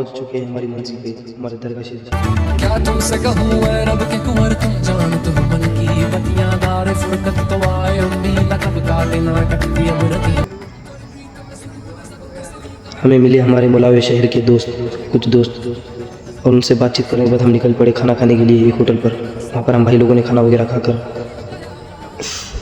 पहुंच चुके हैं हमारी मंजिल पे, हमारे दरगाह शरीफ। क्या तुमसे कहूँ ऐ रब के कुंवर तुम जान तुम मन की बतियां दार फुरकत तो आए उम्मीद कब काले नाटक की अमरती। हमें मिले हमारे मुलावे शहर के दोस्त, कुछ दोस्त, और उनसे बातचीत करने के बाद हम निकल पड़े खाना खाने के लिए एक होटल पर। वहाँ पर हम भाई लोगों ने खाना वगैरह खाकर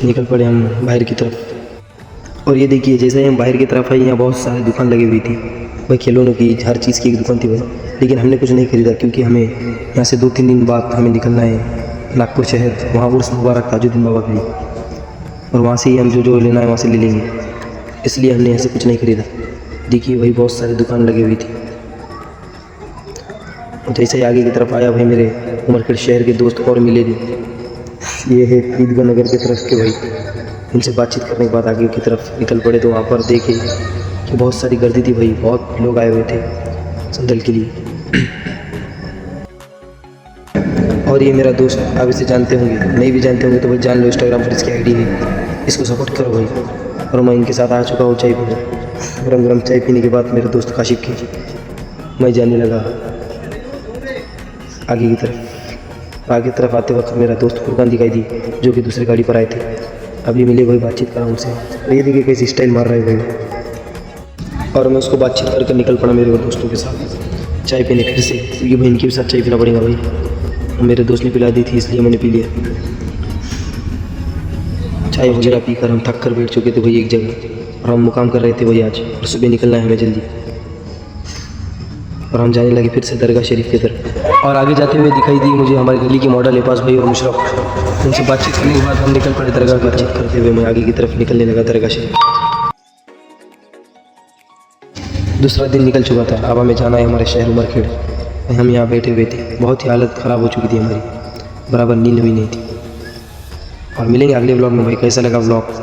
निकल पड़े हम बाहर की तरफ। और ये देखिए जैसे ही हम बाहर की तरफ आए, यहाँ बहुत सारी दुकान लगी हुई थी भाई, खिलौनों की, हर चीज़ की एक दुकान थी भाई। लेकिन हमने कुछ नहीं खरीदा क्योंकि हमें यहाँ से 2-3 दिन बाद हमें निकलना है नागपुर शहर, वहाँ उर्स मुबारक ताजुद्दीन बाबा की, और वहाँ से ही हम जो लेना है वहाँ से ले लेंगे, इसलिए हमने यहाँ से कुछ नहीं खरीदा। देखिए भाई बहुत सारी दुकान लगी हुई थी। जैसे ही आगे की तरफ आया भाई, मेरे उमरखेड़ शहर के दोस्त और मिले थे। ये है ईदगाह नगर की तरफ के भाई। उनसे बातचीत करने के बाद आगे की तरफ निकल पड़े तो वहाँ पर देखे कि बहुत सारी गर्दी थी भाई, बहुत लोग आए हुए थे संदल के लिए। और ये मेरा दोस्त आप इसे जानते होंगे, नहीं भी जानते होंगे तो भाई जान लो, इंस्टाग्राम पर इसकी आईडी है, इसको सपोर्ट करो भाई। और मैं इनके साथ आ चुका हूँ चाय पीने। गरम गरम चाय पीने के बाद मेरे दोस्त काशिफ की मैं जाने लगा आगे की तरफ। आगे तरफ आते वक्त मेरा दोस्त फुरकान दिखाई दी, जो कि दूसरी गाड़ी पर आए थे। अभी मिले भाई, बातचीत करा उनसे। ये देखिए कैसी स्टाइल मार रहा है भाई, और मैं उसको बातचीत करके निकल पड़ा मेरे दोस्तों के साथ चाय पीने फिर से, क्योंकि भाई इनके साथ चाय पीना पड़ेगा भाई। मेरे दोस्त ने पिला दी थी इसलिए मैंने पी लिया। चाय वगैरह पीकर हम थक कर बैठ चुके थे भाई एक जगह, और हम मुकाम कर रहे थे भाई आज, और सुबह निकलना है हमें जल्दी। और हम जाने लगे फिर से दरगाह शरीफ की तरफ। और आगे जाते हुए दिखाई दी मुझे हमारी गली के मॉडल लिपास भाई और मुशरफ। उनसे बातचीत करने के बाद हम निकल पड़े दरगाह। बातचीत करते हुए मैं आगे की तरफ निकलने लगा दरगाह शरीफ। दूसरा दिन निकल चुका था, अब हमें जाना है हमारे शहर उमरखेड़। हम यहाँ बैठे हुए थे, बहुत ही हालत ख़राब हो चुकी थी हमारी, बराबर नींद भी नहीं थी। और मिलेंगे अगले ब्लॉग में भाई। कैसा लगा ब्लॉग?